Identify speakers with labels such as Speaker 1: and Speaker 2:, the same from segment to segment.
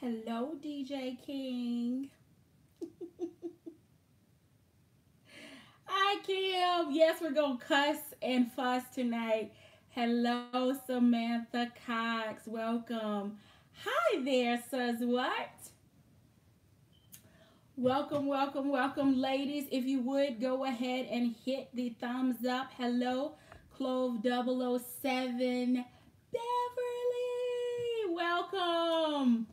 Speaker 1: Hello, DJ King. Hi, Kim. Yes, we're going to cuss and fuss tonight. Hello, Samantha Cox. Welcome. Hi there, says what? Welcome, welcome, welcome, ladies. If you would go ahead and hit the thumbs up. Hello, Clove 007. Beverly, welcome.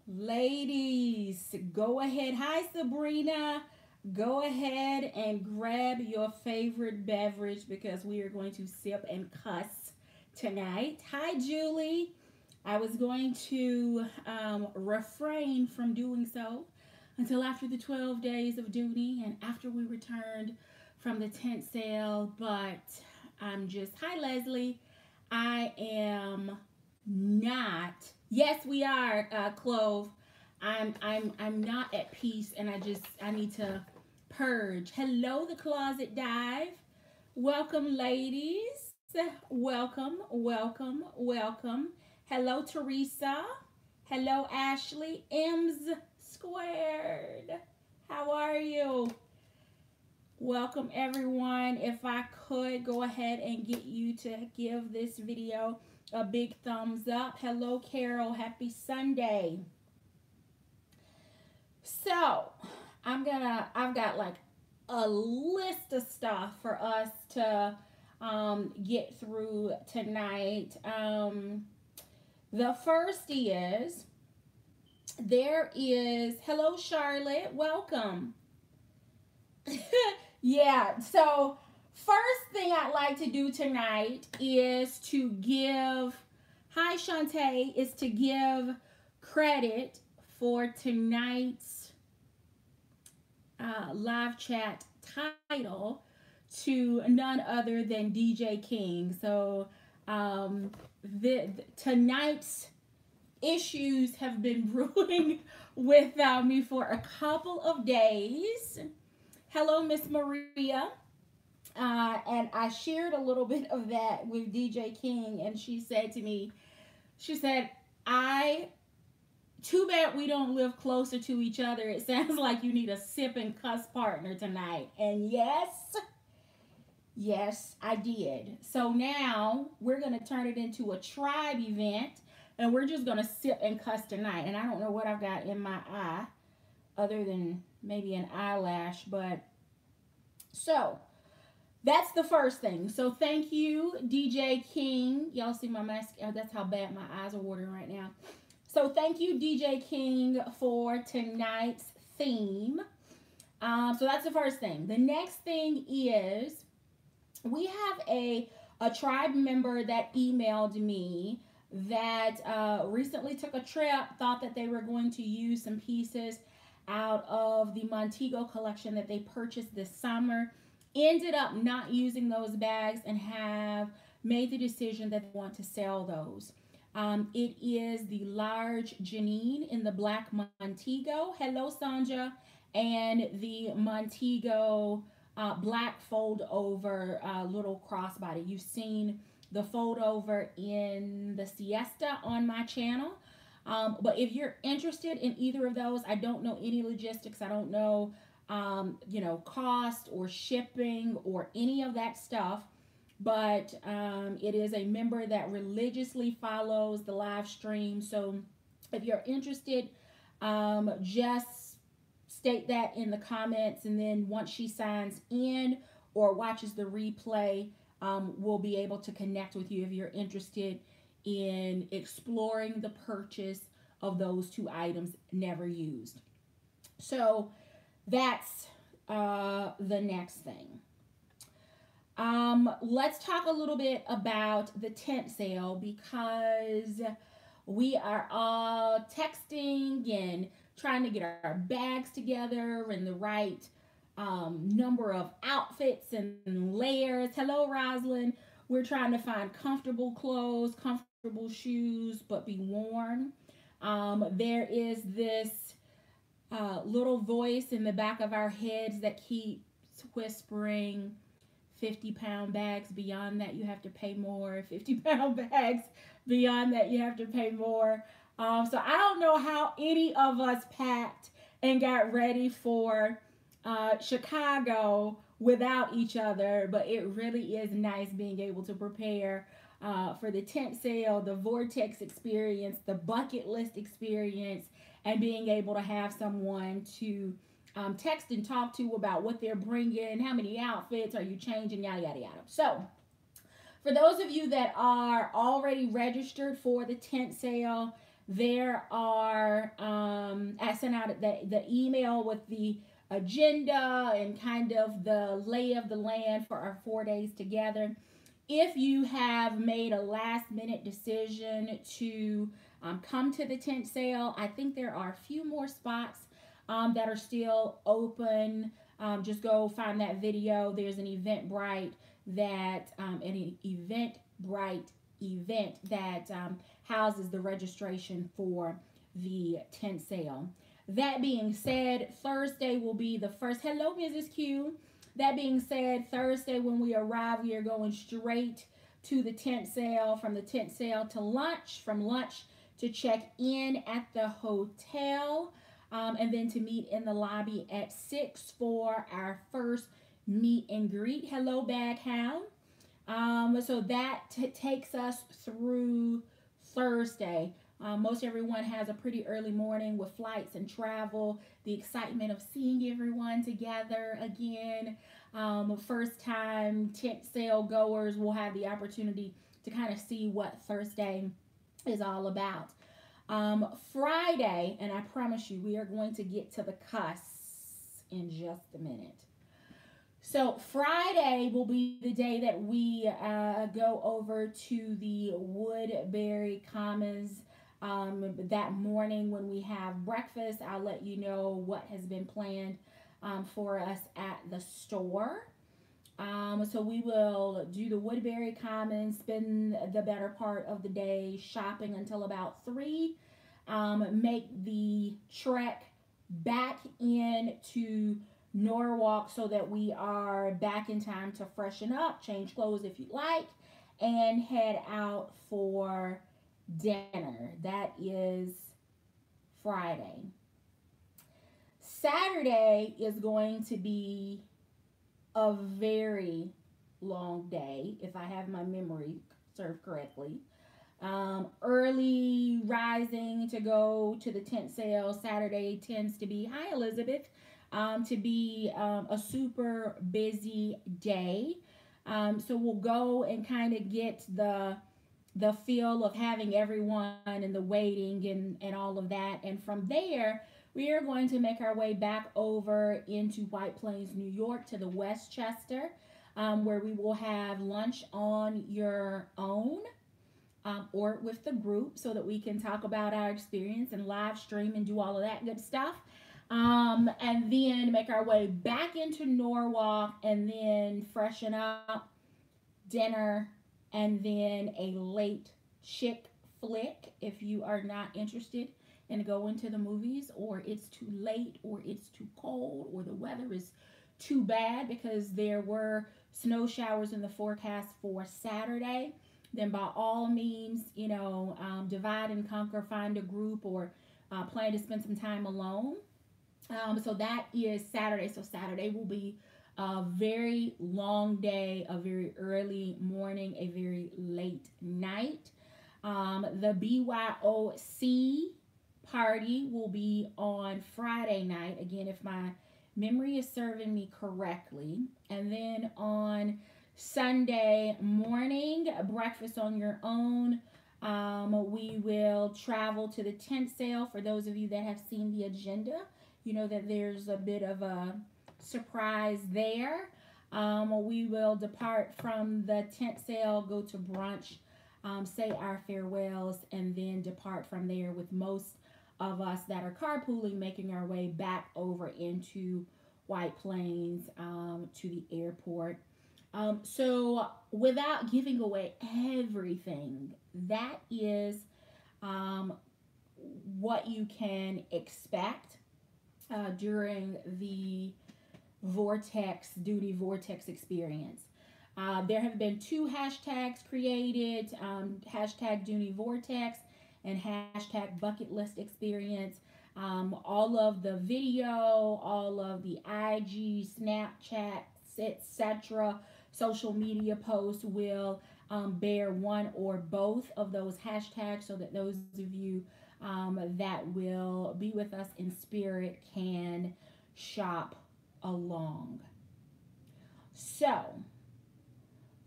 Speaker 1: Ladies, go ahead. Hi, Sabrina. Go ahead and grab your favorite beverage because we are going to sip and cuss tonight. Hi, Julie. I was going to refrain from doing so until after the 12 days of Dooney and after we returned from the tent sale, but I'm just, hi, Leslie. I am not. Yes, we are, Clove. I'm not at peace, and I need to purge. Hello, the closet dive. Welcome, ladies. Welcome, welcome, welcome. Hello, Teresa. Hello, Ashley. M's squared. How are you? Welcome, everyone. If I could go ahead and get you to give this video a big thumbs up. Hello, Carol. Happy Sunday. So, I've got like a list of stuff for us to get through tonight. The first is, hello, Charlotte. Welcome. Yeah, so first thing I'd like to do tonight is to give, hi Shantae, is to give credit for tonight's live chat title to none other than DJ King. So tonight's issues have been brewing with me for a couple of days. Hello, Miss Maria. And I shared a little bit of that with DJ King, and she said to me, she said, too bad we don't live closer to each other. It sounds like you need a sip and cuss partner tonight. And yes, I did. So now we're going to turn it into a tribe event, and we're just going to sip and cuss tonight. And I don't know what I've got in my eye other than maybe an eyelash, but so that's the first thing. So thank you, DJ King. Y'all see my mask? Oh, that's how bad my eyes are watering right now. So thank you, DJ King, for tonight's theme. So that's the first thing. The next thing is we have a tribe member that emailed me that recently took a trip, thought that they were going to use some pieces out of the Montego collection that they purchased this summer, ended up not using those bags and have made the decision that they want to sell those. It is the large Janine in the black Montego. Hello, Sandra. And the Montego black fold over little crossbody. You've seen the fold over in the Siesta on my channel. But if you're interested in either of those, I don't know any logistics. I don't know, cost or shipping or any of that stuff. But it is a member that religiously follows the live stream. So if you're interested, just state that in the comments. And then once she signs in or watches the replay, we'll be able to connect with you if you're interested in exploring the purchase of those two items never used. So that's the next thing. Let's talk a little bit about the tent sale because we are all texting and trying to get our bags together and the right number of outfits and layers. Hello, Rosalind. We're trying to find comfortable clothes, comfortable shoes, but be worn. There is this little voice in the back of our heads that keeps whispering, 50-pound bags, beyond that you have to pay more. 50-pound bags, beyond that you have to pay more. So I don't know how any of us packed and got ready for Chicago without each other, but it really is nice being able to prepare for the tent sale, the vortex experience, the bucket list experience, and being able to have someone to text and talk to about what they're bringing, how many outfits are you changing, yada, yada, yada. So, for those of you that are already registered for the tent sale, there are, I sent out the email with the agenda and kind of the lay of the land for our 4 days together. If you have made a last minute decision to come to the tent sale, I think there are a few more spots that are still open. Just go find that video. There's an Eventbrite event that houses the registration for the tent sale. That being said, Thursday will be the first. Hello, Mrs. Q. That being said, Thursday when we arrive, we are going straight to the tent sale. From the tent sale to lunch, from lunch to check in at the hotel, and then to meet in the lobby at 6 for our first meet and greet. Hello, Bag Hound. So that takes us through Thursday. Most everyone has a pretty early morning with flights and travel, the excitement of seeing everyone together again. First time tent sale goers will have the opportunity to kind of see what Thursday is all about. Friday, and I promise you, we are going to get to the Cuss in just a minute. So Friday will be the day that we go over to the Woodbury Commons. That morning when we have breakfast, I'll let you know what has been planned for us at the store. So we will do the Woodbury Commons, spend the better part of the day shopping until about 3, make the trek back into Norwalk so that we are back in time to freshen up, change clothes if you like, and head out for dinner. That is Friday. Saturday is going to be a very long day, if I have my memory served correctly. Early rising to go to the tent sale. Saturday tends to be, hi Elizabeth, to be a super busy day. So we'll go and kind of get the feel of having everyone and the waiting and all of that. And from there, we are going to make our way back over into White Plains, New York to the Westchester, where we will have lunch on your own or with the group so that we can talk about our experience and live stream and do all of that good stuff. And then make our way back into Norwalk and then freshen up, dinner, and then a late chick flick if you are not interested in going to the movies, or it's too late, or it's too cold, or the weather is too bad because there were snow showers in the forecast for Saturday. Then by all means, divide and conquer, find a group, or plan to spend some time alone. So that is Saturday. So Saturday will be a very long day, a very early morning, a very late night. The BYOC party will be on Friday night. Again, if my memory is serving me correctly. And then on Sunday morning, breakfast on your own. We will travel to the tent sale. For those of you that have seen the agenda, you know that there's a bit of a surprise there. We will depart from the tent sale, go to brunch, say our farewells, and then depart from there with most of us that are carpooling making our way back over into White Plains to the airport. So without giving away everything, that is what you can expect during the Dooney Vortex experience. There have been 2 hashtags created, hashtag Dooney Vortex and hashtag bucket list experience. All of the video, all of the IG, Snapchat, etc. social media posts will bear one or both of those hashtags so that those of you that will be with us in spirit can shop along. So,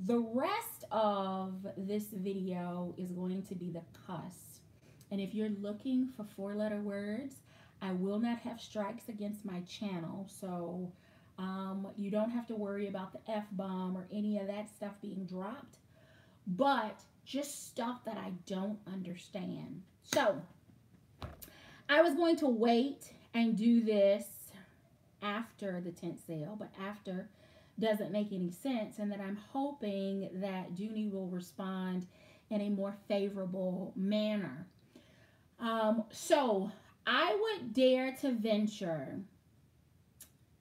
Speaker 1: the rest of this video is going to be the cuss. And if you're looking for 4-letter words, I will not have strikes against my channel. So you don't have to worry about the F-bomb or any of that stuff being dropped. But just stuff that I don't understand. So I was going to wait and do this after the tent sale, but after doesn't make any sense, and that I'm hoping that Dooney will respond in a more favorable manner. So I would dare to venture,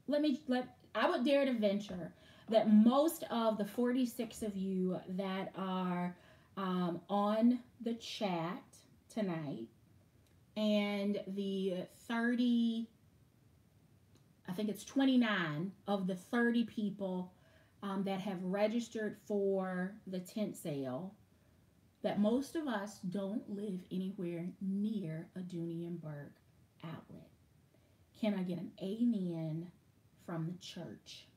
Speaker 1: I would dare to venture that most of the 46 of you that are on the chat tonight, and the 30, I think it's 29 of the 30 people that have registered for the tent sale, that most of us don't live anywhere near a Dooney and Bourke outlet. Can I get an amen from the church?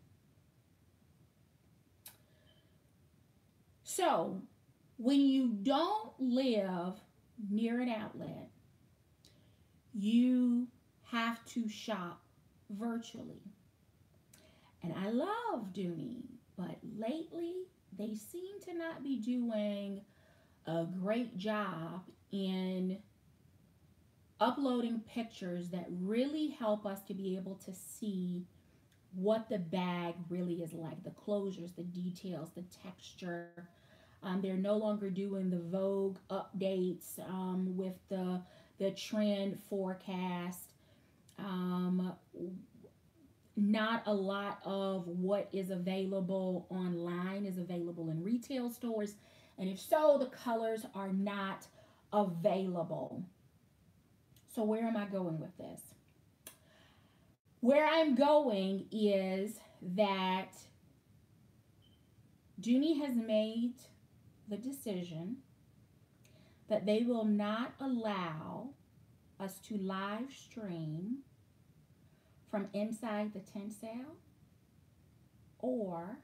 Speaker 1: So, when you don't live near an outlet, you have to shop virtually. And I love Dooney, but lately they seem to not be doing a great job in uploading pictures that really help us to be able to see what the bag really is like, the closures, the details, the texture. They're no longer doing the Vogue updates with the trend forecast. Not a lot of what is available online is available in retail stores. And if so, the colors are not available. So where am I going with this? Where I'm going is that Dooney has made the decision that they will not allow us to live stream from inside the tent sale or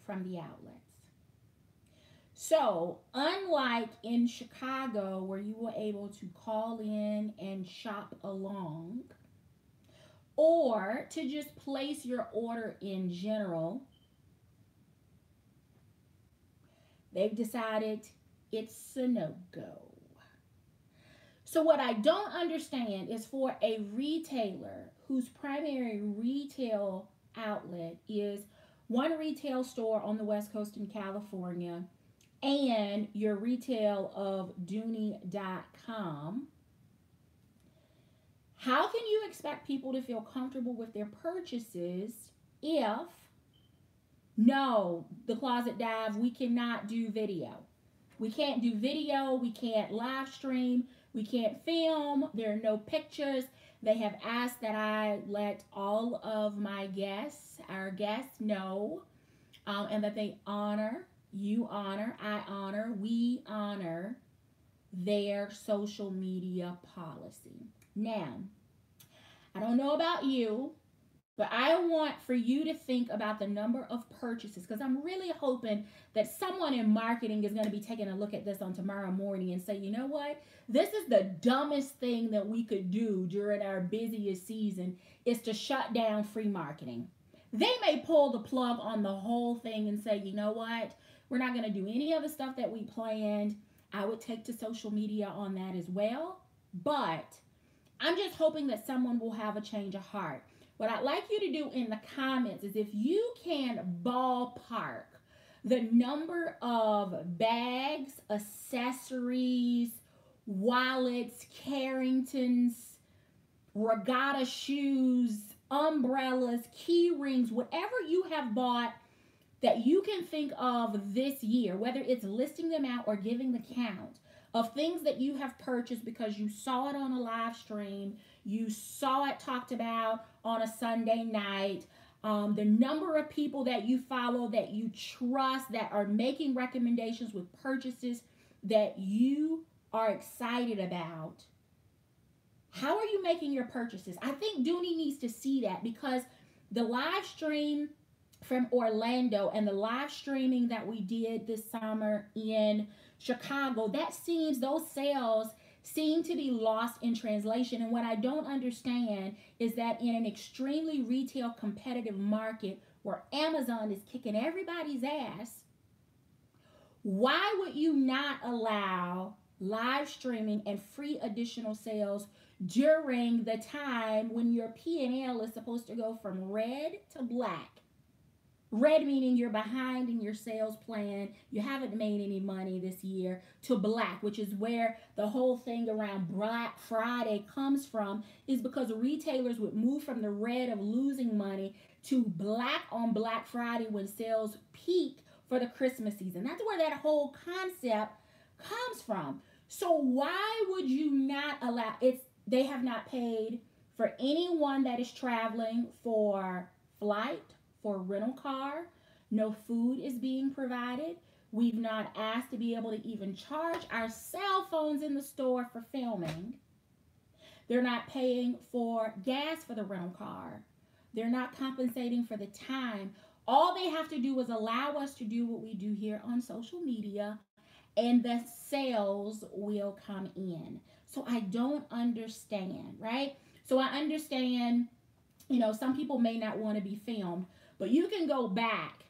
Speaker 1: from the outlets. So, unlike in Chicago where you were able to call in and shop along, or to just place your order in general, they've decided it's a no-go. So what I don't understand is for a retailer whose primary retail outlet is one retail store on the West Coast in California and your retail of Dooney.com, how can you expect people to feel comfortable with their purchases if, no, the Closet Dive, we cannot do video. We can't do video, we can't live stream, we can't film, there are no pictures. They have asked that I let all of my guests, our guests, know, and that they honor, you honor, I honor, we honor their social media policy. Now, I don't know about you, but I want for you to think about the number of purchases, because I'm really hoping that someone in marketing is going to be taking a look at this on tomorrow morning and say, you know what? This is the dumbest thing that we could do during our busiest season, is to shut down free marketing. They may pull the plug on the whole thing and say, you know what? We're not going to do any of the stuff that we planned. I would take to social media on that as well. But I'm just hoping that someone will have a change of heart. What I'd like you to do in the comments is if you can ballpark the number of bags, accessories, wallets, Carringtons, regatta shoes, umbrellas, key rings, whatever you have bought that you can think of this year, whether it's listing them out or giving the count, of things that you have purchased because you saw it on a live stream, you saw it talked about on a Sunday night, the number of people that you follow, that you trust, that are making recommendations with purchases that you are excited about. How are you making your purchases? I think Dooney needs to see that, because the live stream from Orlando and the live streaming that we did this summer in Chicago, those sales seem to be lost in translation. And what I don't understand is that in an extremely retail competitive market where Amazon is kicking everybody's ass, why would you not allow live streaming and free additional sales during the time when your P&L is supposed to go from red to black? Red meaning you're behind in your sales plan, you haven't made any money this year, to black, which is where the whole thing around Black Friday comes from, is because retailers would move from the red of losing money to black on Black Friday when sales peak for the Christmas season. That's where that whole concept comes from. So why would you not allow it? They have not paid for anyone that is traveling for flight, for rental car. No food is being provided. We've not asked to be able to even charge our cell phones in the store for filming. They're not paying for gas for the rental car. They're not compensating for the time. All they have to do is allow us to do what we do here on social media, and the sales will come in. So I don't understand, right? So I understand, some people may not want to be filmed, but you can go back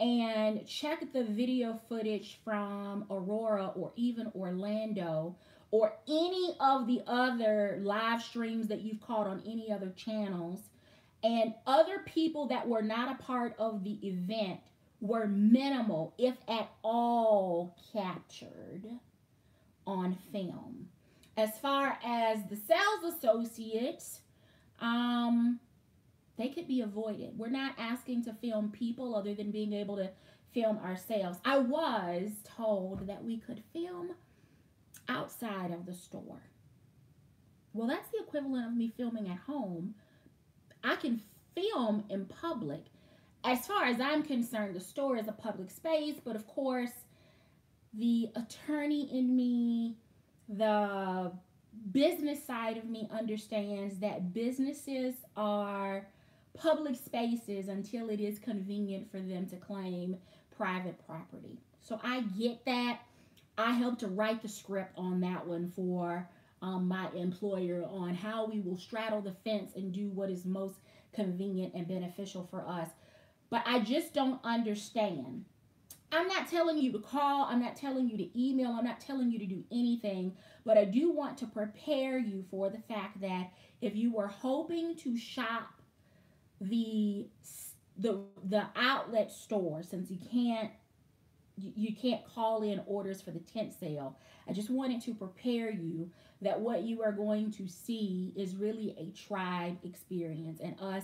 Speaker 1: and check the video footage from Aurora or even Orlando or any of the other live streams that you've caught on any other channels, and other people that were not a part of the event were minimal, if at all, captured on film. As far as the sales associates, they could be avoided. We're not asking to film people other than being able to film ourselves. I was told that we could film outside of the store. Well, that's the equivalent of me filming at home. I can film in public. As far as I'm concerned, the store is a public space, but of course, the attorney in me, the business side of me understands that businesses are public spaces until it is convenient for them to claim private property. So I get that. I helped to write the script on that one for my employer on how we will straddle the fence and do what is most convenient and beneficial for us. But I just don't understand. I'm not telling you to call. I'm not telling you to email. I'm not telling you to do anything. But I do want to prepare you for the fact that if you were hoping to shop the outlet store, since you can't call in orders for the tent sale, I just wanted to prepare you that what you are going to see is really a tribe experience, and us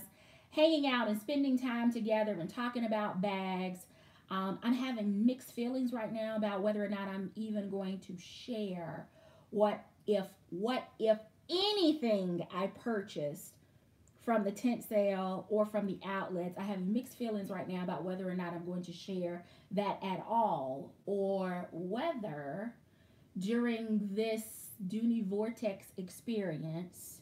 Speaker 1: hanging out and spending time together and talking about bags. I'm having mixed feelings right now about whether or not I'm even going to share what if anything I purchased from the tent sale or from the outlets. I have mixed feelings right now about whether or not I'm going to share that at all, or whether during this Dooney Vortex experience,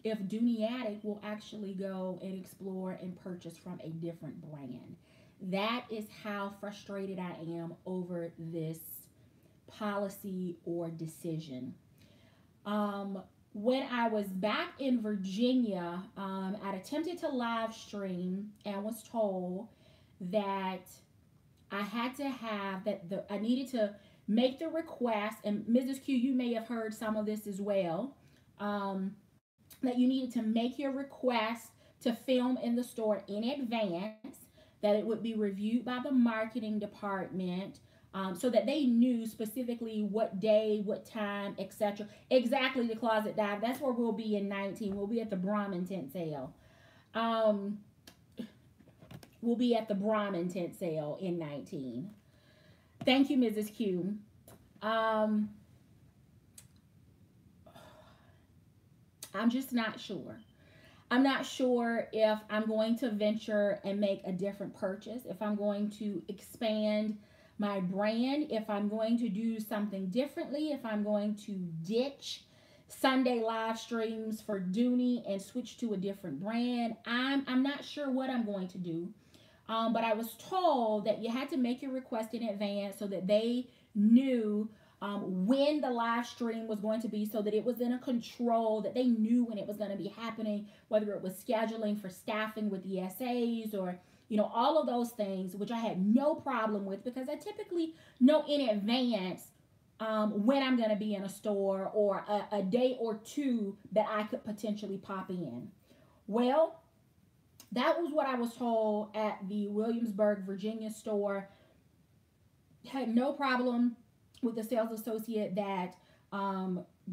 Speaker 1: if Dooney Attic will actually go and explore and purchase from a different brand. That is how frustrated I am over this policy or decision. When I was back in Virginia, I'd attempted to live stream and was told that I had to have I needed to make the request, and Mrs. Q, you may have heard some of this as well, that you needed to make your request to film in the store in advance, that it would be reviewed by the marketing department, so that they knew specifically what day, what time, etc. Exactly, the closet dive. That's where we'll be in 19. We'll be at the Brahmin tent sale. We'll be at the Brahmin tent sale in 19. Thank you, Mrs. Q. I'm just not sure. I'm not sure if I'm going to venture and make a different purchase, if I'm going to expand my brand, if I'm going to do something differently, if I'm going to ditch Sunday live streams for Dooney and switch to a different brand. I'm not sure what I'm going to do. But I was told that you had to make your request in advance so that they knew when the live stream was going to be, so that it was in a control, that they knew when it was going to be happening, whether it was scheduling for staffing with the SAs or, all of those things, which I had no problem with because I typically know in advance when I'm going to be in a store or a day or two that I could potentially pop in. Well, that was what I was told at the Williamsburg, Virginia store. Had no problem with the sales associate that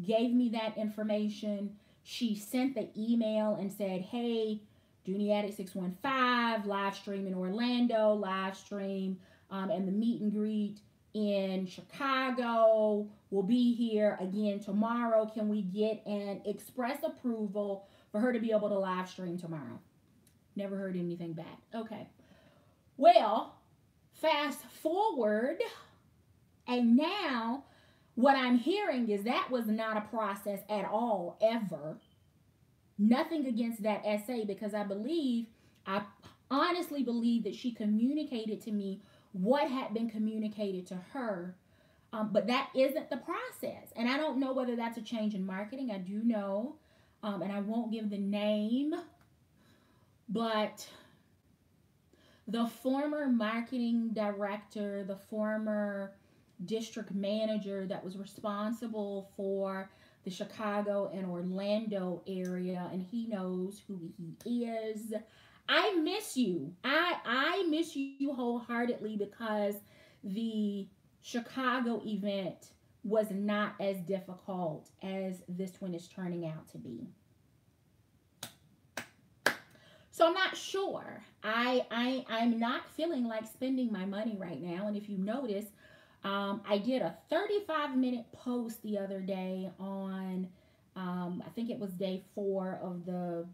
Speaker 1: gave me that information. She sent the email and said, hey, Dooney Addict 615, live stream in Orlando, live stream and the meet and greet in Chicago. We'll be here again tomorrow. Can we get an express approval for her to be able to live stream tomorrow? Never heard anything back. Okay. Well, fast forward, and now what I'm hearing is that was not a process at all, ever. Nothing against that SA, because I honestly believe that she communicated to me what had been communicated to her. But that isn't the process. And I don't know whether that's a change in marketing. I do know, and I won't give the name, but the former marketing director, the former district manager that was responsible for the Chicago and Orlando area, and he knows who he is. I miss you. I miss you wholeheartedly, because the Chicago event was not as difficult as this one is turning out to be. So I'm not sure. I'm not feeling like spending my money right now. And if you notice, I did a 35-minute post the other day on, I think it was day 4 of the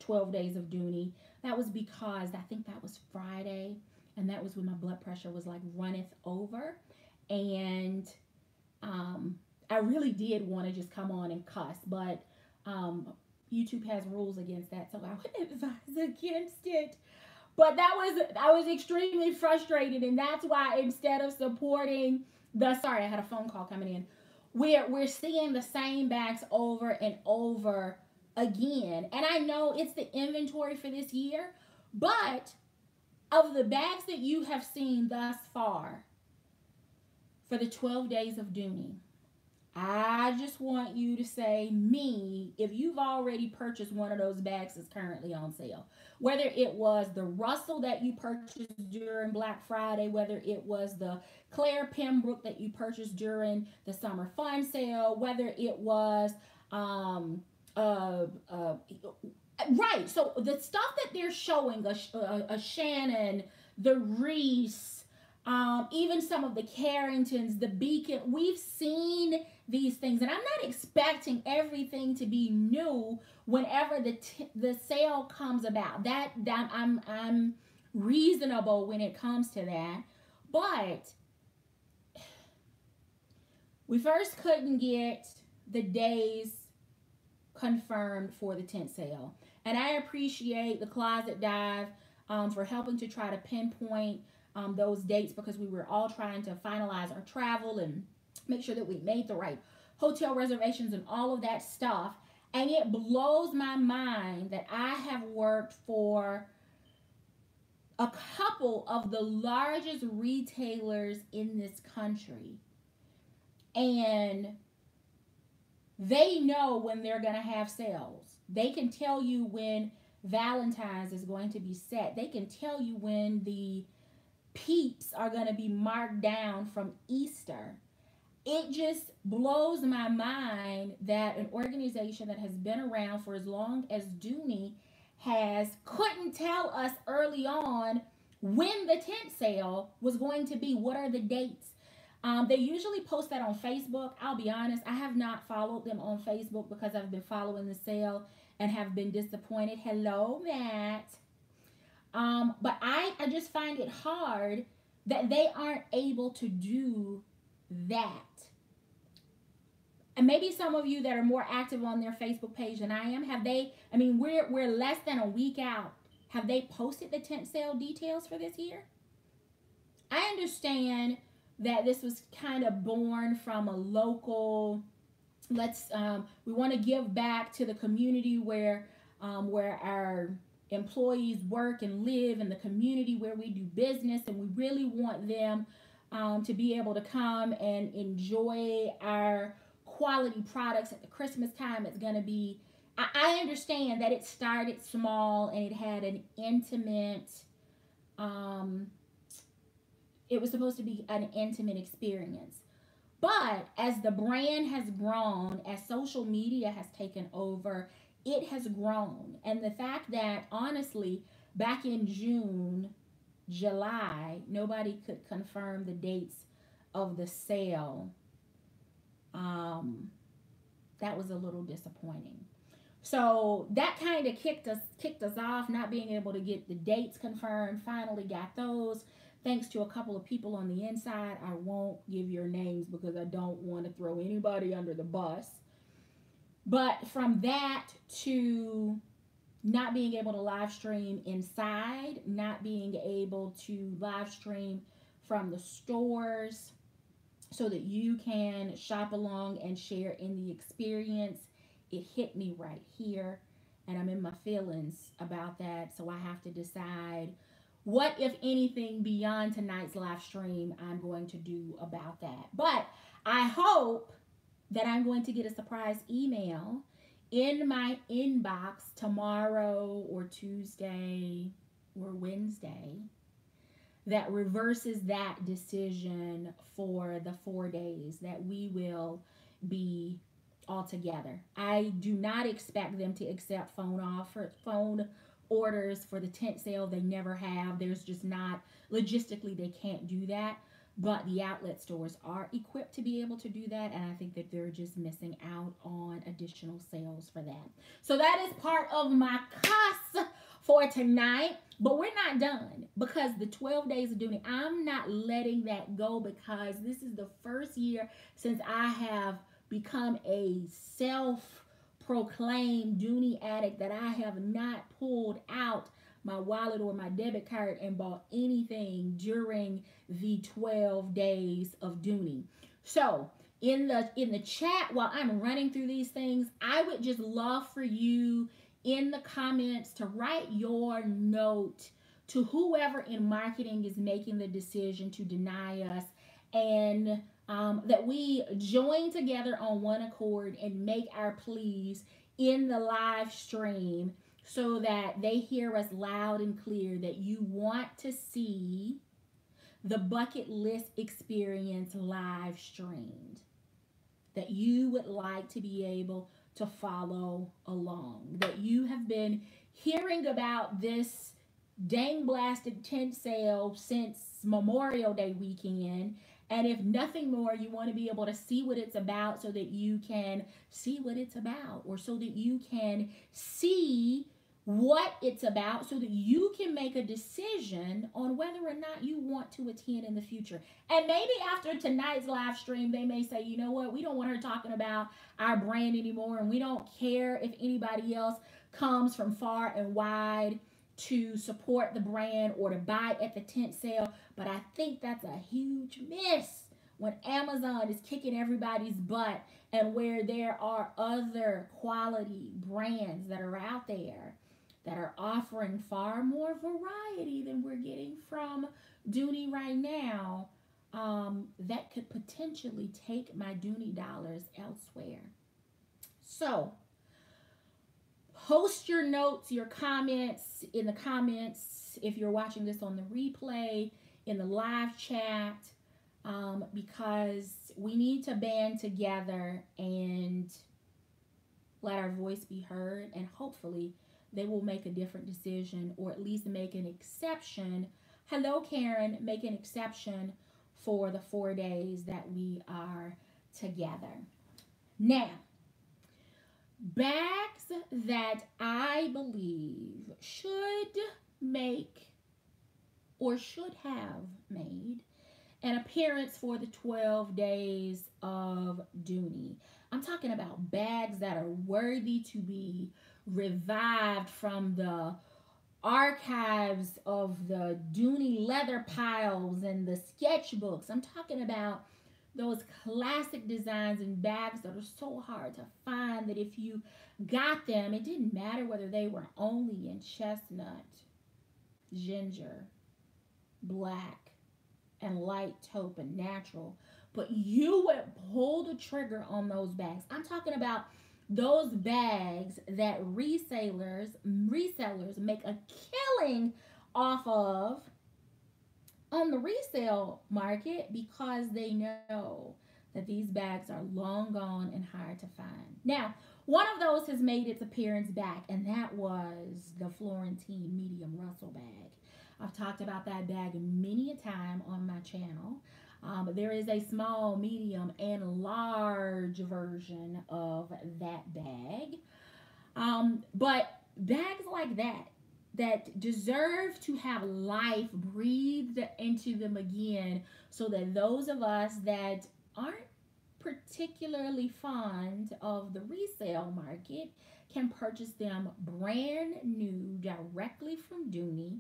Speaker 1: 12 days of Dooney. That was because I think that was Friday, and that was when my blood pressure was like runneth over. And I really did want to just come on and cuss, but YouTube has rules against that, so I would advise against it. But I was extremely frustrated, and that's why instead of supporting sorry, I had a phone call coming in. We're seeing the same bags over and over again. And I know it's the inventory for this year, but of the bags that you have seen thus far for the 12 days of Dooney, I just want you to say me if you've already purchased one of those bags that's currently on sale. Whether it was the Russell that you purchased during Black Friday, whether it was the Claire Pembroke that you purchased during the Summer Fun Sale, whether it was right. So the stuff that they're showing, a Shannon, the Reese, even some of the Carringtons, the Beacon, we've seen these things, and I'm not expecting everything to be new whenever the sale comes about. That I'm reasonable when it comes to that, but we first couldn't get the days confirmed for the tent sale, and I appreciate the Closet Dive for helping to try to pinpoint those dates, because we were all trying to finalize our travel and make sure that we made the right hotel reservations and all of that stuff. And it blows my mind that I have worked for a couple of the largest retailers in this country, and they know when they're going to have sales. They can tell you when Valentine's is going to be set. They can tell you when the peeps are going to be marked down from Easter. It just blows my mind that an organization that has been around for as long as Dooney couldn't tell us early on when the tent sale was going to be. What are the dates? They usually post that on Facebook. I'll be honest, I have not followed them on Facebook because I've been following the sale and have been disappointed. Hello, Matt. But I just find it hard that they aren't able to do that. And maybe some of you that are more active on their Facebook page than I am, have they, I mean, we're less than a week out. Have they posted the tent sale details for this year? I understand that this was kind of born from a local, we want to give back to the community where our employees work and live, in the community where we do business, and we really want them to be able to come and enjoy our quality products at the Christmas time. It's going to be, I understand that it started small and it had an intimate, it was supposed to be an intimate experience. But as the brand has grown, as social media has taken over, it has grown. And the fact that, honestly, back in June, July, nobody could confirm the dates of the sale, that was a little disappointing. So that kind of kicked us off, not being able to get the dates confirmed. Finally got those, thanks to a couple of people on the inside. I won't give your names because I don't want to throw anybody under the bus. But from that to not being able to live stream inside, not being able to live stream from the stores so that you can shop along and share in the experience, it hit me right here. And I'm in my feelings about that. So I have to decide what, if anything, beyond tonight's live stream I'm going to do about that. But I hope that I'm going to get a surprise email in my inbox tomorrow or Tuesday or Wednesday that reverses that decision for the 4 days that we will be all together. I do not expect them to accept phone orders for the tent sale. They never have. There's just not, logistically, they can't do that. But the outlet stores are equipped to be able to do that, and I think that they're just missing out on additional sales for that. So that is part of my cuss for tonight. But we're not done, because the 12 days of Dooney, I'm not letting that go, because this is the first year since I have become a self-proclaimed Dooney addict that I have not pulled out my wallet or my debit card and bought anything during the 12 days of Dooney. So in the chat, while I'm running through these things, I would just love for you in the comments to write your note to whoever in marketing is making the decision to deny us, and that we join together on one accord and make our pleas in the live stream, so that they hear us loud and clear that you want to see the bucket list experience live streamed, that you would like to be able to follow along, that you have been hearing about this dang blasted tent sale since Memorial Day weekend. And if nothing more, you want to be able to see what it's about so that you can see what it's about, or so that you can see what it's about so that you can make a decision on whether or not you want to attend in the future. And maybe after tonight's live stream, they may say, you know what, we don't want her talking about our brand anymore, and we don't care if anybody else comes from far and wide to support the brand or to buy at the tent sale. But I think that's a huge miss when Amazon is kicking everybody's butt, and where there are other quality brands that are out there that are offering far more variety than we're getting from Dooney right now, that could potentially take my Dooney dollars elsewhere. So post your notes, your comments in the comments if you're watching this on the replay, in the live chat, because we need to band together and let our voice be heard, and hopefully they will make a different decision, or at least make an exception. Hello, Karen. Make an exception for the 4 days that we are together. Now, bags that I believe should make or should have made an appearance for the 12 days of Dooney. I'm talking about bags that are worthy to be revived from the archives of the Dooney leather piles and the sketchbooks. I'm talking about those classic designs and bags that are so hard to find that if you got them, it didn't matter whether they were only in chestnut, ginger, black, and light taupe and natural, but you would pull the trigger on those bags. I'm talking about those bags that resellers make a killing off of on the resale market because they know that these bags are long gone and hard to find. Now, one of those has made its appearance back, and that was the Florentine medium Russell bag. I've talked about that bag many a time on my channel. There is a small, medium, and large version of that bag. But bags like that deserve to have life breathed into them again so that those of us that aren't particularly fond of the resale market can purchase them brand new directly from Dooney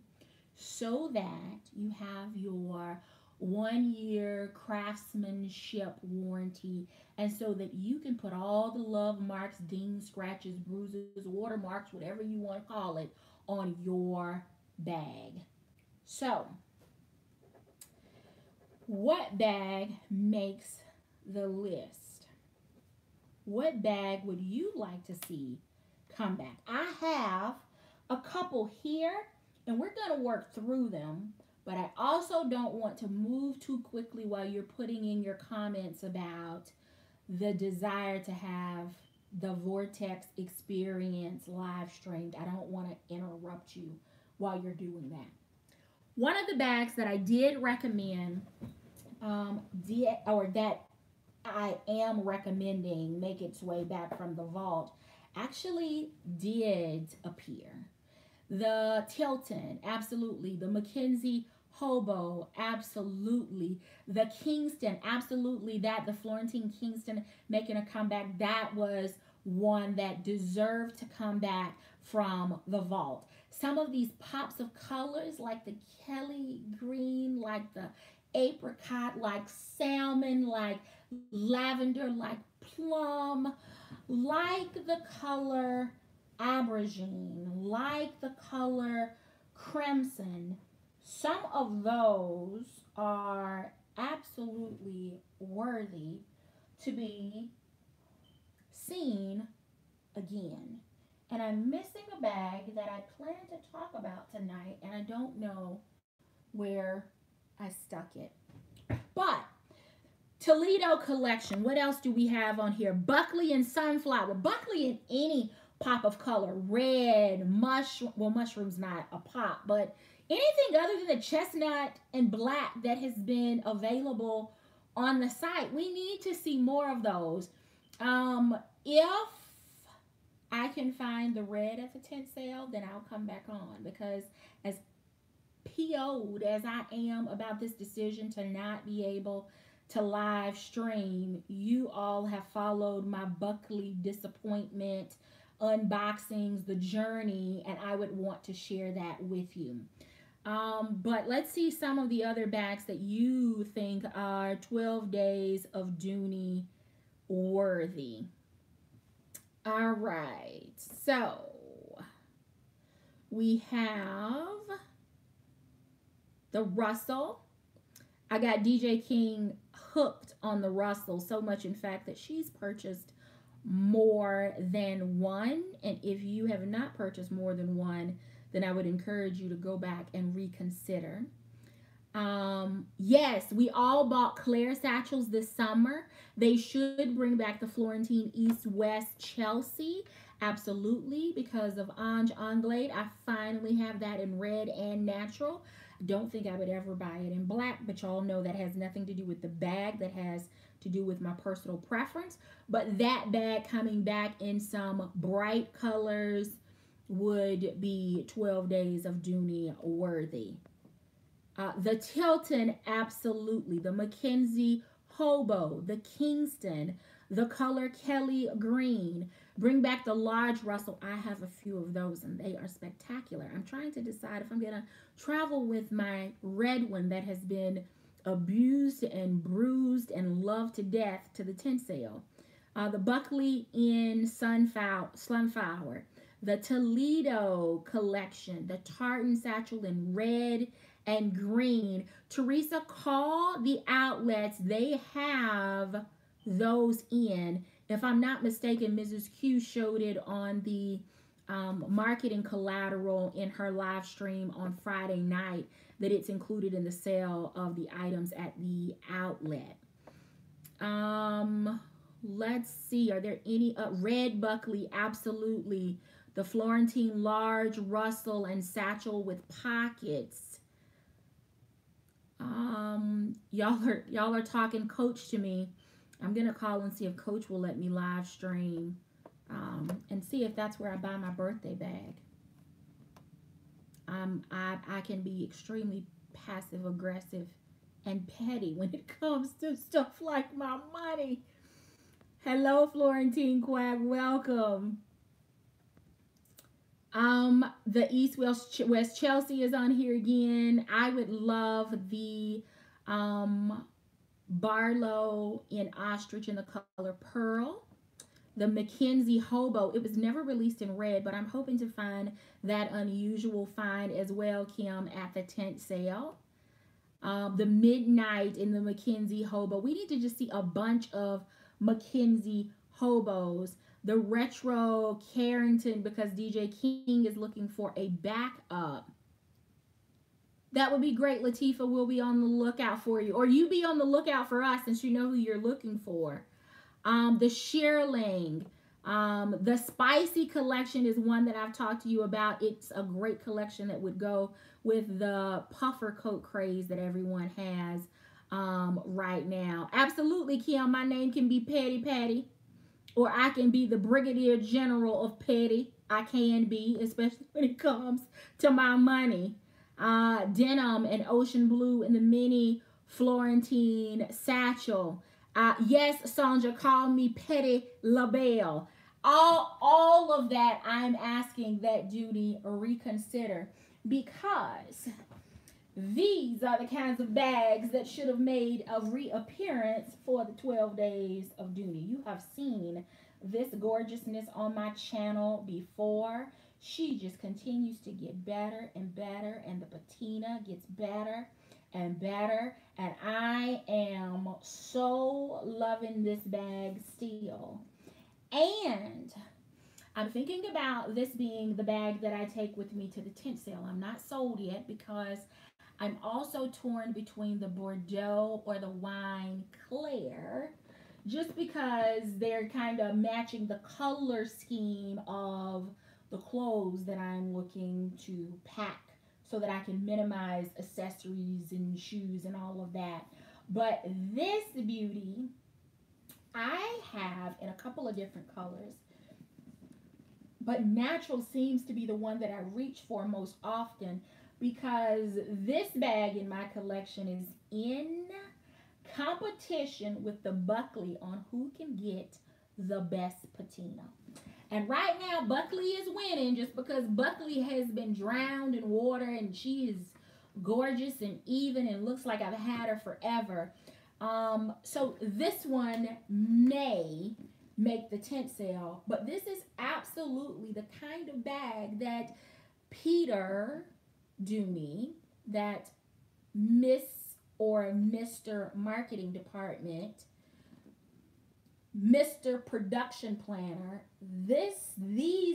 Speaker 1: so that you have your 1 year craftsmanship warranty, and so that you can put all the love marks, dings, scratches, bruises, watermarks, whatever you want to call it, on your bag. So, what bag makes the list? What bag would you like to see come back? I have a couple here, and we're going to work through them, but I also don't want to move too quickly while you're putting in your comments about the desire to have the Vortex experience live streamed. I don't want to interrupt you while you're doing that. One of the bags that I did recommend, that I am recommending make its way back from the vault, actually did appear. The Tilton, absolutely. The Mackenzie Hobo, absolutely. The Kingston, absolutely. The Florentine Kingston making a comeback, that was one that deserved to come back from the vault. Some of these pops of colors, like the Kelly green, like the apricot, like salmon, like lavender, like plum, like the color aubergine, like the color crimson. Some of those are absolutely worthy to be seen again. And I'm missing a bag that I plan to talk about tonight, and I don't know where I stuck it. But Toledo collection, what else do we have on here? Buckley and sunflower. Buckley in any pop of color, red, mushroom's not a pop, but anything other than the chestnut and black that has been available on the site, we need to see more of those. If I can find the red at the tent sale, then I'll come back on, because as PO'd as I am about this decision to not be able to live stream, you all have followed my Buckley disappointment unboxings, the journey, and I would want to share that with you. But let's see some of the other bags that you think are 12 days of Dooney worthy. All right, so we have the Russell. I got DJ King hooked on the Russell, so much in fact that she's purchased more than one. And if you have not purchased more than one, then I would encourage you to go back and reconsider. Yes, we all bought Claire satchels this summer. They should bring back the Florentine East West Chelsea. Absolutely, because of Ange Anglade, I finally have that in red and natural. Don't think I would ever buy it in black, but y'all know that has nothing to do with the bag. That has to do with my personal preference. But that bag coming back in some bright colors would be 12 days of Dooney worthy. The Tilton, absolutely. The Mackenzie Hobo, the Kingston, the color Kelly Green. Bring back the large Russell. I have a few of those and they are spectacular. I'm trying to decide if I'm going to travel with my red one that has been abused and bruised and loved to death to the tent sale. The Buckley in Sunflower, the Toledo collection, the tartan satchel in red and green. Teresa, call the outlets. They have those in. If I'm not mistaken, Mrs. Q showed it on the marketing collateral in her live stream on Friday night that it's included in the sale of the items at the outlet. Let's see. Are there any red Buckley? Absolutely. The Florentine large Russell and satchel with pockets. Y'all are talking Coach to me. I'm gonna call and see if Coach will let me live stream, and see if that's where I buy my birthday bag. I can be extremely passive aggressive and petty when it comes to stuff like my money. Hello, Florentine Quag, welcome. The East West Chelsea is on here again. I would love the Barlow in Ostrich in the color Pearl. The Mackenzie Hobo, it was never released in red, but I'm hoping to find that unusual find as well, Kim, at the tent sale. The Midnight in the Mackenzie Hobo. We need to just see a bunch of Mackenzie Hobos. The Retro Carrington, because DJ King is looking for a backup. That would be great, Latifa. We'll be on the lookout for you. Or you be on the lookout for us since you know who you're looking for. The Shearling. The Spicy collection is one that I've talked to you about. It's a great collection that would go with the puffer coat craze that everyone has right now. Absolutely, Kim. My name can be Petty Patty. Or I can be the Brigadier General of Petty. I can be, especially when it comes to my money. Denim and Ocean Blue and the mini Florentine satchel. Yes, Sandra, call me Petty LaBelle. All of that I'm asking that Dooney reconsider, because these are the kinds of bags that should have made a reappearance for the 12 days of Dooney. You have seen this gorgeousness on my channel before. She just continues to get better and better, and the patina gets better and better. And I am so loving this bag still. And I'm thinking about this being the bag that I take with me to the tent sale. I'm not sold yet because I'm also torn between the Bordeaux or the wine Claire, just because they're kind of matching the color scheme of the clothes that I'm looking to pack so that I can minimize accessories and shoes and all of that. But this beauty I have in a couple of different colors, but natural seems to be the one that I reach for most often, because this bag in my collection is in competition with the Buckley on who can get the best patina. And right now, Buckley is winning just because Buckley has been drowned in water and she is gorgeous and even and looks like I've had her forever. So this one may make the tent sale, but this is absolutely the kind of bag that Peter Dooney, that Miss or Mr. Marketing Department, Mr. Production Planner,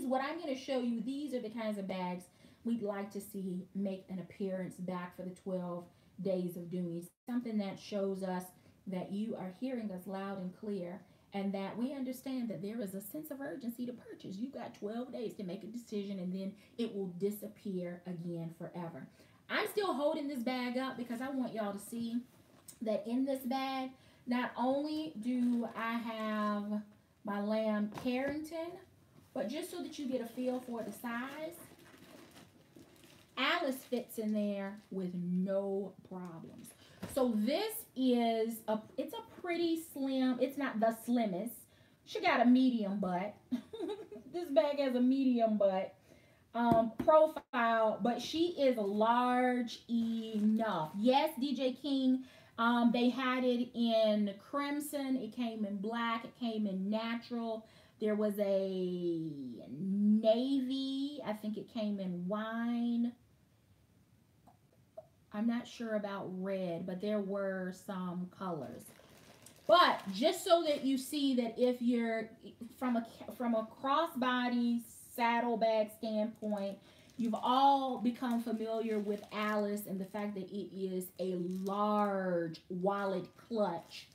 Speaker 1: what I'm going to show you, these are the kinds of bags we'd like to see make an appearance back for the 12 days of Dooney. Something that shows us that you are hearing us loud and clear and that we understand that there is a sense of urgency to purchase. You got 12 days to make a decision, and then it will disappear again forever. I'm still holding this bag up because I want y'all to see that in this bag, not only do I have my lamb Carrington, but just so that you get a feel for the size, Alice fits in there with no problems. So this is it's a pretty slim, it's not the slimmest. She got a medium butt. This bag has a medium butt profile, but she is large enough. Yes, DJ King, they had it in crimson, it came in black, it came in natural. There was a navy, I think it came in wine. I'm not sure about red, but there were some colors. But just so that you see that if you're from a crossbody saddlebag standpoint, you've all become familiar with Alice and the fact that it is a large wallet clutch.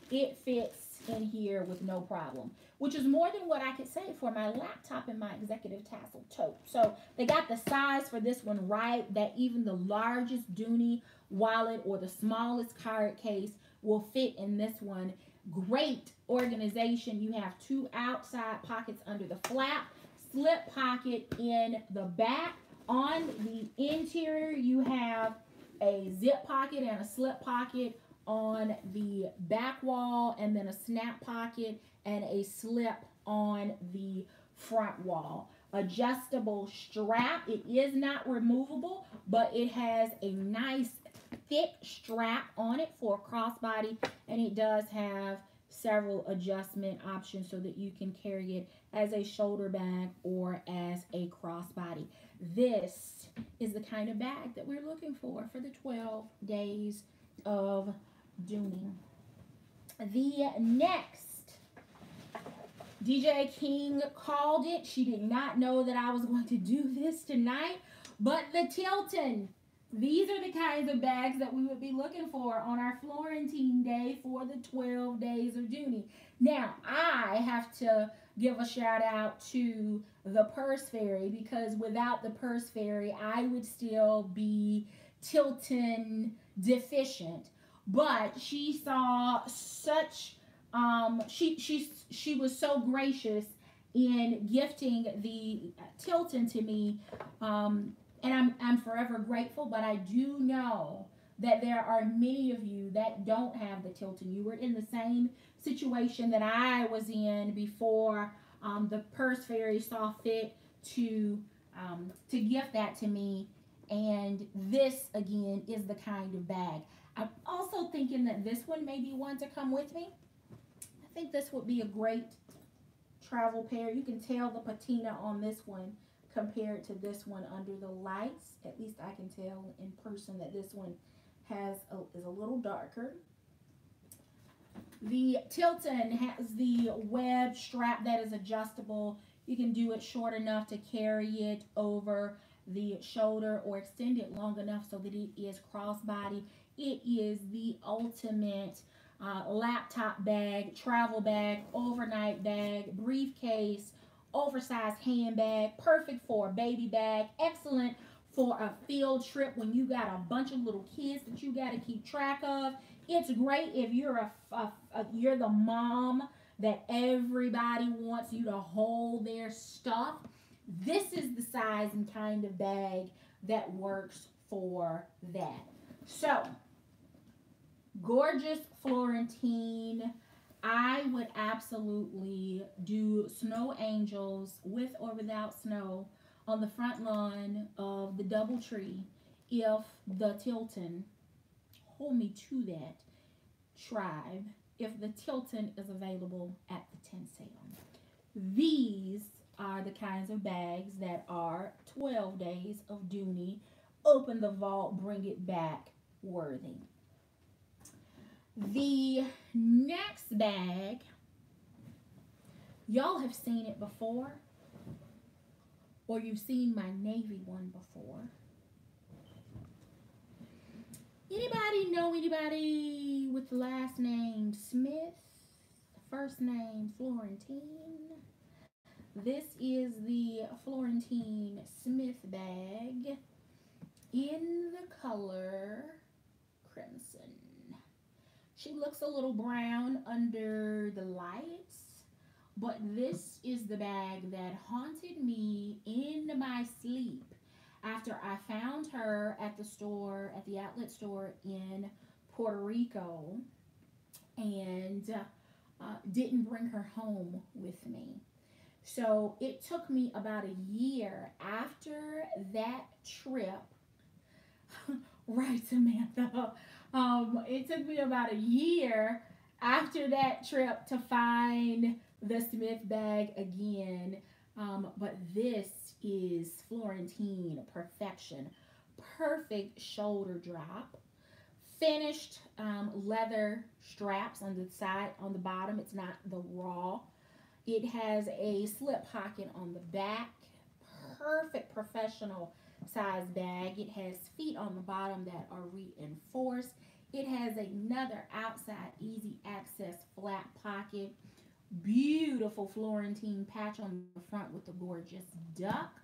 Speaker 1: It fits in here with no problem, which is more than what I could say for my laptop and my executive tassel tote. So they got the size for this one right, that even the largest Dooney wallet or the smallest card case will fit in this one. Great organization. You have two outside pockets under the flap, slip pocket in the back. On the interior, you have a zip pocket and a slip pocket on the back wall, and then a snap pocket and a slip on the front wall. Adjustable strap. It is not removable, but it has a nice thick strap on it for a crossbody, and it does have several adjustment options so that you can carry it as a shoulder bag or as a crossbody. This is the kind of bag that we're looking for the 12 days of Dooney. The next, DJ King called it. She did not know that I was going to do this tonight, but the Tilton. These are the kinds of bags that we would be looking for on our Florentine day for the 12 days of Dooney. Now, I have to give a shout out to the Purse Fairy, because without the Purse Fairy, I would still be Tilton deficient. But she saw such, she was so gracious in gifting the Tilton to me, and I'm forever grateful. But I do know that there are many of you that don't have the Tilton. You were in the same situation that I was in before the Purse Fairy saw fit to gift that to me. And this, again, is the kind of bag. I'm also thinking that this one may be one to come with me. I think this would be a great travel pair. You can tell the patina on this one compared to this one under the lights. At least I can tell in person that this one is a little darker. The Tilton has the web strap that is adjustable. You can do it short enough to carry it over the shoulder or extend it long enough so that it is crossbody. It is the ultimate laptop bag, travel bag, overnight bag, briefcase, oversized handbag, perfect for a baby bag, excellent for a field trip when you got a bunch of little kids that you got to keep track of. It's great if you're you're the mom that everybody wants you to hold their stuff. This is the size and kind of bag that works for that. So, gorgeous Florentine. I would absolutely do snow angels with or without snow on the front lawn of the DoubleTree if the Tilton, hold me to that, tribe, if the Tilton is available at the tent sale. These are the kinds of bags that are 12 days of Dooney, open the vault, bring it back worthy. The next bag, y'all have seen it before, or you've seen my navy one before. Anybody know anybody with the last name Smith? first name Florentine. This is the Florentine Smith bag in the color crimson. She looks a little brown under the lights, but this is the bag that haunted me in my sleep after I found her at the store, at the outlet store in Puerto Rico, and didn't bring her home with me. So it took me about a year after that trip. Right, Samantha. It took me about a year after that trip to find the Smith bag again. But this is Florentine perfection. Perfect shoulder drop. Finished leather straps on the side, on the bottom. It's not the raw. It has a slip pocket on the back. Perfect professional size bag. It has feet on the bottom that are reinforced. It has another outside easy access flat pocket. Beautiful Florentine patch on the front with the gorgeous duck.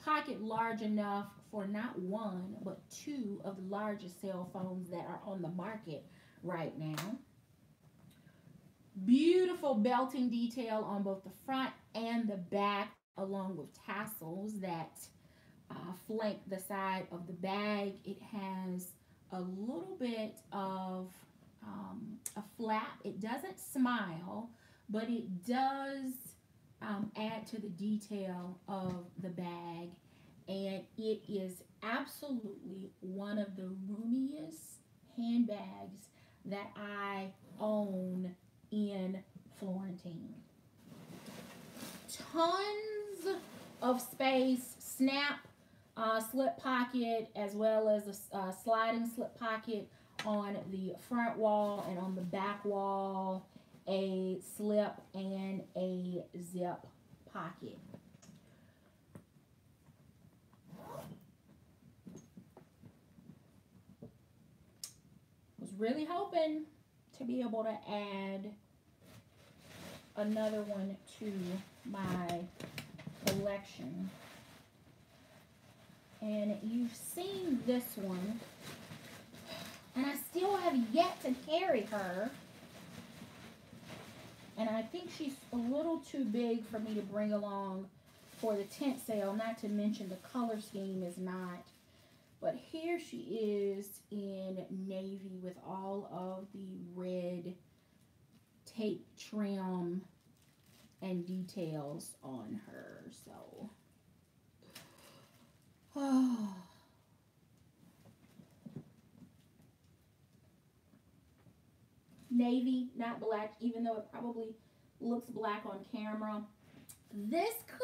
Speaker 1: Pocket large enough for not one, but two of the largest cell phones that are on the market right now. Beautiful belting detail on both the front and the back, along with tassels that flank the side of the bag. It has a little bit of a flap. It doesn't smile, but it does add to the detail of the bag, and it is absolutely one of the roomiest handbags that I own in Florentine. Tons of space, snap slip pocket, as well as a sliding slip pocket on the front wall, and on the back wall a slip and a zip pocket. Was really hoping to be able to add another one to my collection. And you've seen this one, and I still have yet to carry her. And I think she's a little too big for me to bring along for the tent sale, not to mention the color scheme is not. But here she is in navy with all of the red tape trim and details on her. So, oh. Navy, not black, even though it probably looks black on camera. This could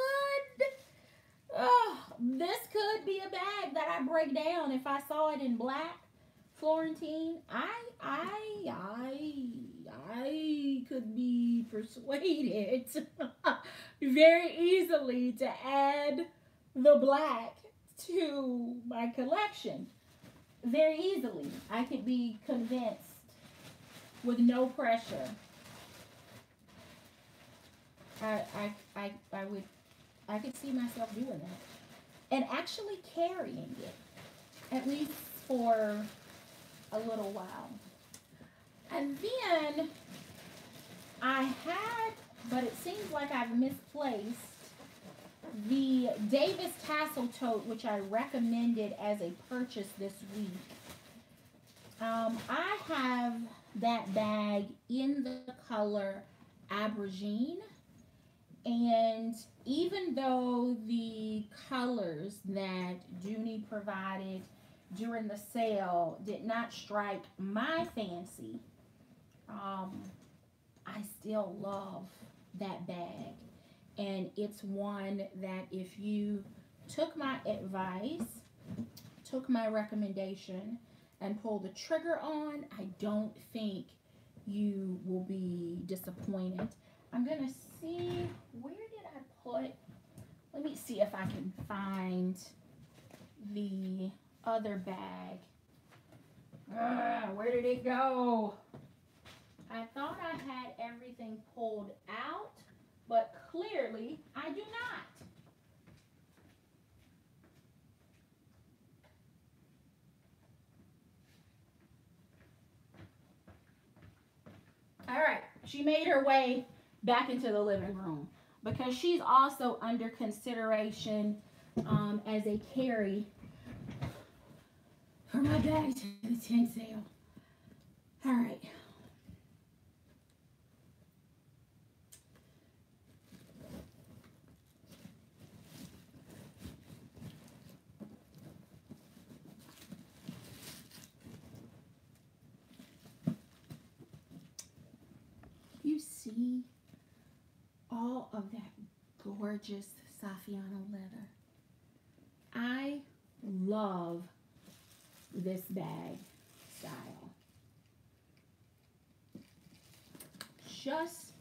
Speaker 1: be a bag that I break down if I saw it in black. Florentine, I could be persuaded very easily to add the black to my collection. Very easily. I could be convinced with no pressure. I could see myself doing that. And actually carrying it, at least for a little while. And then I had, but it seems like I've misplaced, the Davis tassel tote, which I recommended as a purchase this week. I have that bag in the color aubergine, and even though the colors that Dooney provided during the sale did not strike my fancy, I still love that bag. And it's one that if you took my advice, took my recommendation, and pulled the trigger on, I don't think you will be disappointed. I'm going to see, where did I put, let me see if I can find the other bag. Where did it go? I thought I had everything pulled out, but clearly I do not. All right, she made her way back into the living room because she's also under consideration as a carry for my bag to the tent sale. All right. You see all of that gorgeous Saffiano leather. I love this bag style. Just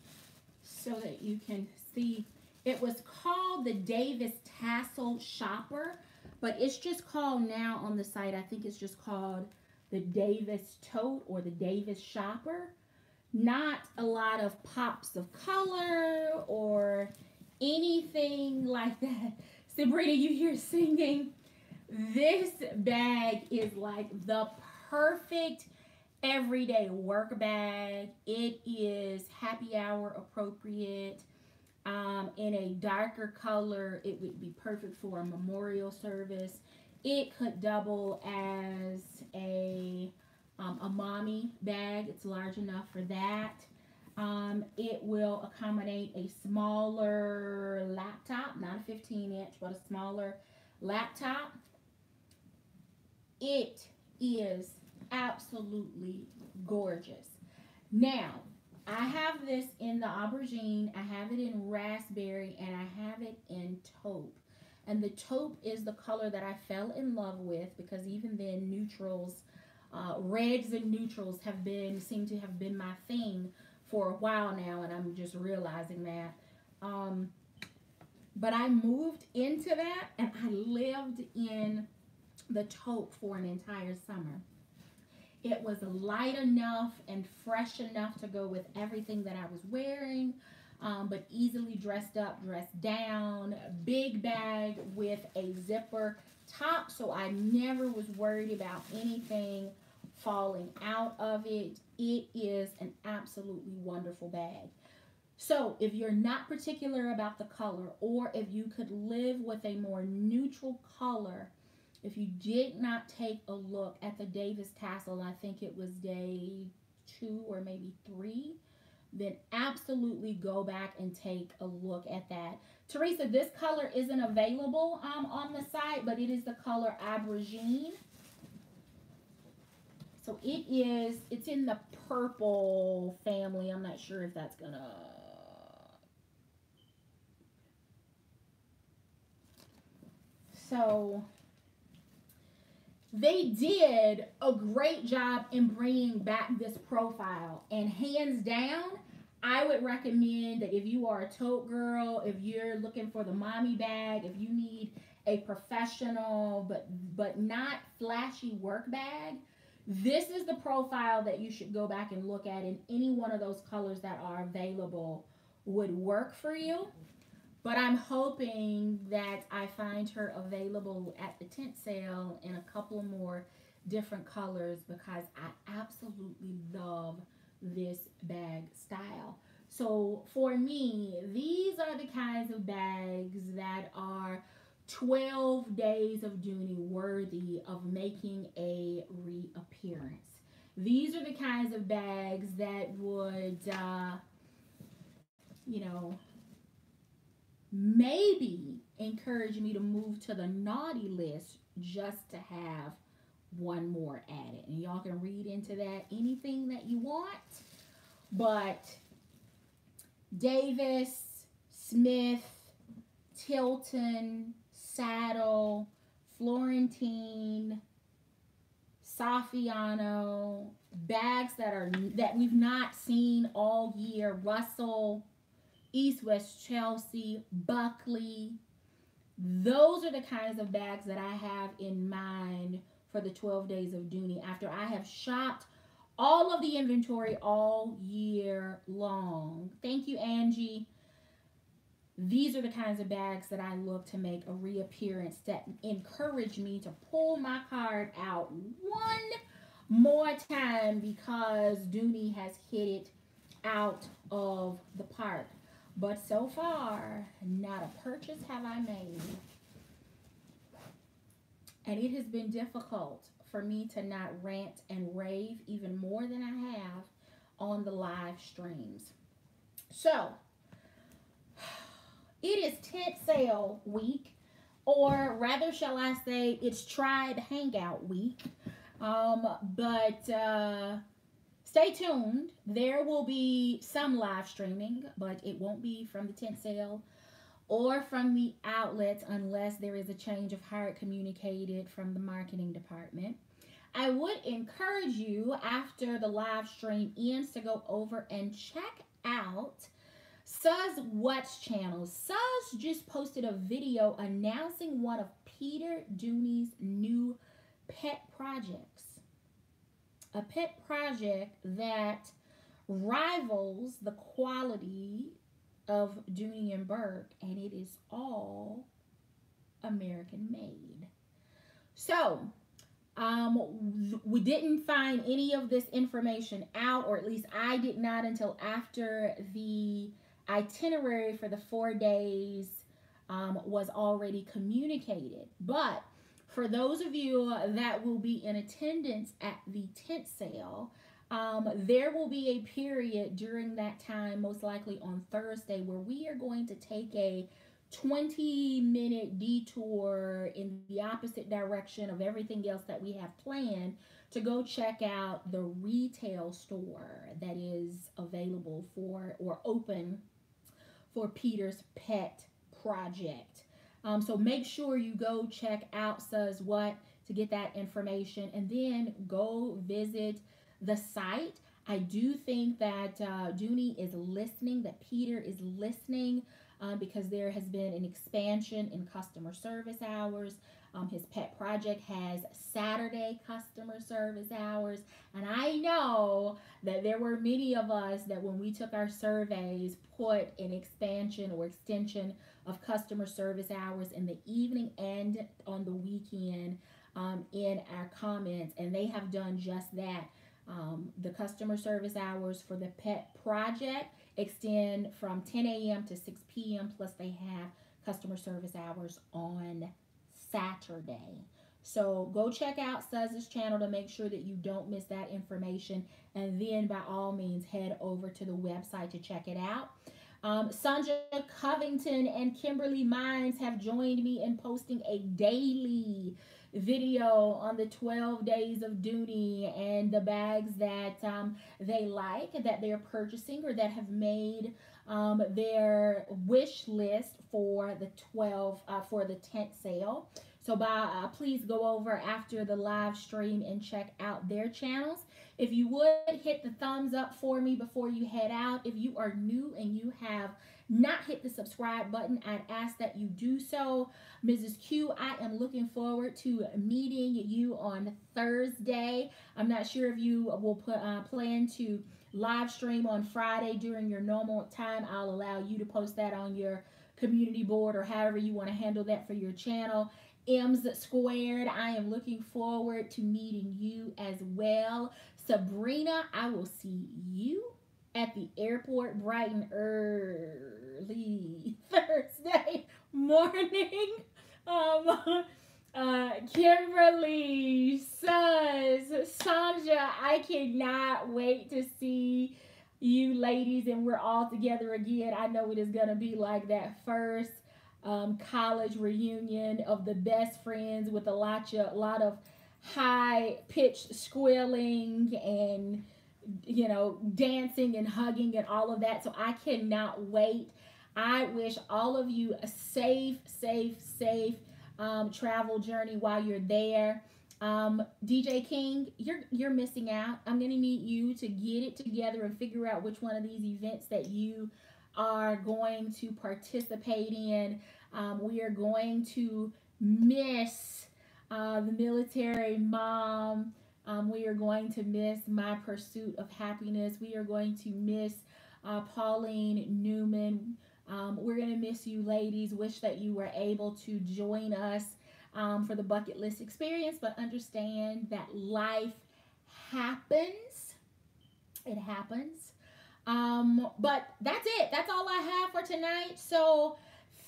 Speaker 1: so that you can see, it was called the Davis Tassel Shopper, but it's just called now on the site, I think it's just called the Davis Tote or the Davis Shopper. Not a lot of pops of color or anything like that. Sabrina, you hear singing. This bag is like the perfect everyday work bag. It is happy hour appropriate. In a darker color, it would be perfect for a memorial service. It could double as a mommy bag. It's large enough for that. It will accommodate a smaller laptop, not a 15-inch, but a smaller laptop. It is absolutely gorgeous. Now, I have this in the aubergine, I have it in raspberry, and I have it in taupe. And the taupe is the color that I fell in love with because even then neutrals, reds and neutrals seem to have been my thing for a while now, and I'm just realizing that. But I moved into that, and I lived in the taupe for an entire summer. It was light enough and fresh enough to go with everything that I was wearing, but easily dressed up, dressed down, big bag with a zipper top, so I never was worried about anything falling out of it. It is an absolutely wonderful bag. So if you're not particular about the color, or if you could live with a more neutral color, if you did not take a look at the Davis Tassel, I think it was day 2 or maybe 3, then absolutely go back and take a look at that. Teresa, this color isn't available on the site, but it is the color aubergine. So it's in the purple family. I'm not sure if that's gonna... So they did a great job in bringing back this profile, and hands down, I would recommend that if you are a tote girl, if you're looking for the mommy bag, if you need a professional but not flashy work bag, this is the profile that you should go back and look at, and any one of those colors that are available would work for you. But I'm hoping that I find her available at the tent sale in a couple more different colors because I absolutely love this bag style. So for me, these are the kinds of bags that are 12 days of Dooney worthy of making a reappearance. These are the kinds of bags that would, maybe encourage me to move to the naughty list just to have one more added. And y'all can read into that anything that you want. But Davis, Smith, Tilton, Saddle, Florentine, Saffiano, bags that we've not seen all year, Russell, East West Chelsea, Buckley. Those are the kinds of bags that I have in mind for the 12 days of Dooney. After I have shopped all of the inventory all year long. Thank you, Angie. These are the kinds of bags that I look to make a reappearance that encourage me to pull my card out one more time because Dooney has hit it out of the park. But so far, not a purchase have I made. And it has been difficult for me to not rant and rave even more than I have on the live streams. So, it is tent sale week, or rather, shall I say, it's tribe hangout week. But stay tuned. There will be some live streaming, but it won't be from the tent sale or from the outlets unless there is a change of heart communicated from the marketing department. I would encourage you after the live stream ends to go over and check out Suz What's channel. Suz just posted a video announcing one of Peter Dooney's new pet projects. A pet project that rivals the quality of Dooney and Bourke, and it is all American made. So, we didn't find any of this information out, or at least I did not until after the itinerary for the 4 days was already communicated. But for those of you that will be in attendance at the tent sale, there will be a period during that time, most likely on Thursday, where we are going to take a 20-minute detour in the opposite direction of everything else that we have planned to go check out the retail store that is available for or open for Peter's pet project. So make sure you go check out Suz What to get that information, and then go visit the site. I do think that Dooney is listening, that Peter is listening, because there has been an expansion in customer service hours. His pet project has Saturday customer service hours. And I know that there were many of us that when we took our surveys put an expansion or extension of customer service hours in the evening and on the weekend in our comments. And they have done just that. The customer service hours for the pet project extend from 10 a.m. to 6 p.m. Plus they have customer service hours on Saturday. So go check out Suz's channel to make sure that you don't miss that information. And then by all means, head over to the website to check it out. Sandra Covington and Kimberly Mines have joined me in posting a daily video on the 12 days of Dooney and the bags that they like, that they're purchasing, or that have made their wish list for the for the tent sale. So please go over after the live stream and check out their channels. If you would hit the thumbs up for me before you head out. If you are new and you have not hit the subscribe button, I'd ask that you do so. Mrs. Q, I am looking forward to meeting you on Thursday. I'm not sure if you will plan to live stream on Friday during your normal time. I'll allow you to post that on your community board or however you want to handle that for your channel. M's squared, I am looking forward to meeting you as well. Sabrina, I will see you at the airport bright and early Thursday morning. Kimberly, Suz, Sandra, I cannot wait to see you ladies and we're all together again. I know it is going to be like that first college reunion of the best friends with a lot of high-pitched squealing and, you know, dancing and hugging and all of that. So I cannot wait. I wish all of you a safe travel journey while you're there. DJ King, you're missing out. I'm gonna need you to get it together and figure out which one of these events that you are going to participate in. We are going to miss the military mom We are going to miss my pursuit of happiness. We are going to miss Pauline Newman. We're going to miss you, ladies. Wish that you were able to join us for the bucket list experience, but understand that life happens. It happens. But that's it. That's all I have for tonight. So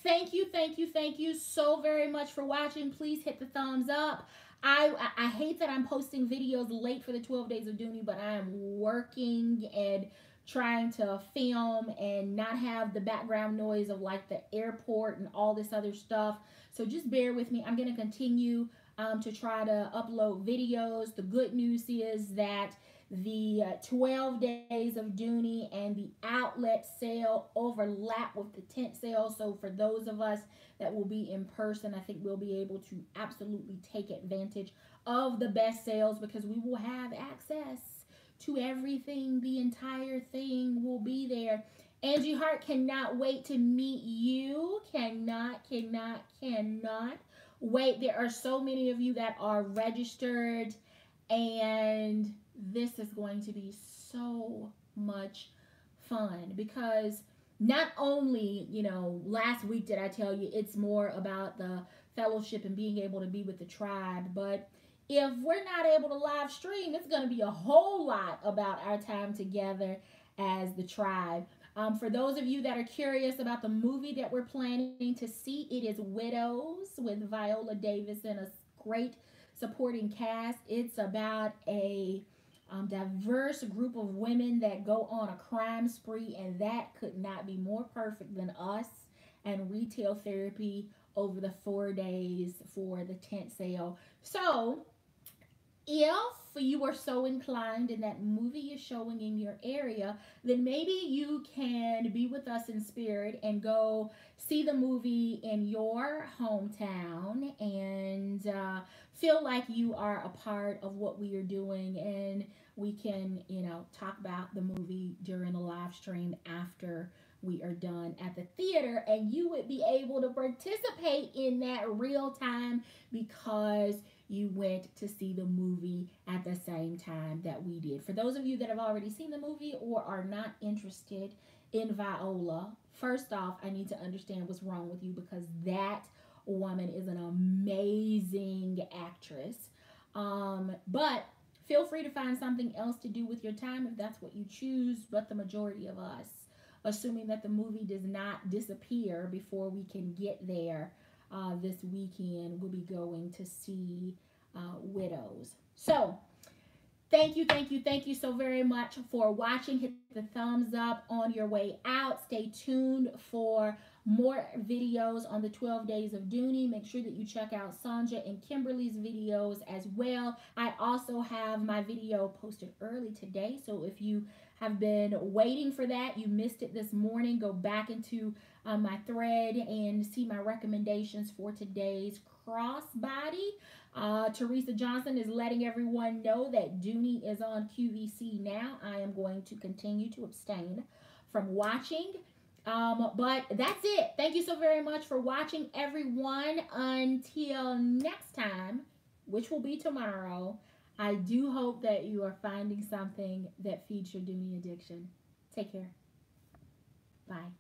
Speaker 1: thank you so very much for watching. Please hit the thumbs up. I hate that I'm posting videos late for the 12 days of Dooney, but I am working and trying to film and not have the background noise of like the airport and all this other stuff. So just bear with me. I'm going to continue to try to upload videos. The good news is that the 12 days of Dooney and the outlet sale overlap with the tent sale. So for those of us that will be in person, I think we'll be able to absolutely take advantage of the best sales because we will have access to everything. The entire thing will be there. Angie Hart cannot wait to meet you. Cannot wait. There are so many of you that are registered, and this is going to be so much fun because not only, you know, last week did I tell you it's more about the fellowship and being able to be with the tribe, but if we're not able to live stream, it's going to be a whole lot about our time together as the tribe. For those of you that are curious about the movie that we're planning to see, it is Widows with Viola Davis and a great supporting cast. It's about a diverse group of women that go on a crime spree, and that could not be more perfect than us and retail therapy over the 4 days for the tent sale. So if you are so inclined and that movie is showing in your area, then maybe you can be with us in spirit and go see the movie in your hometown and feel like you are a part of what we are doing, and we can, you know, talk about the movie during the live stream after we are done at the theater, and you would be able to participate in that real time because you went to see the movie at the same time that we did. For those of you that have already seen the movie or are not interested in Viola, first off, I need to understand what's wrong with you because that woman is an amazing actress. But feel free to find something else to do with your time if that's what you choose. But the majority of us, assuming that the movie does not disappear before we can get there this weekend, we'll be going to see Widows. So thank you so very much for watching. Hit the thumbs up on your way out. Stay tuned for more videos on the 12 days of Dooney. Make sure that you check out Sanja and Kimberly's videos as well. I also have my video posted early today, so if you have been waiting for that, you missed it this morning, go back into my thread and see my recommendations for today's crossbody. Teresa Johnson is letting everyone know that Dooney is on QVC now. I am going to continue to abstain from watching. But that's it. Thank you so very much for watching, everyone. Until next time, which will be tomorrow, I do hope that you are finding something that feeds your Dooney addiction. Take care. Bye.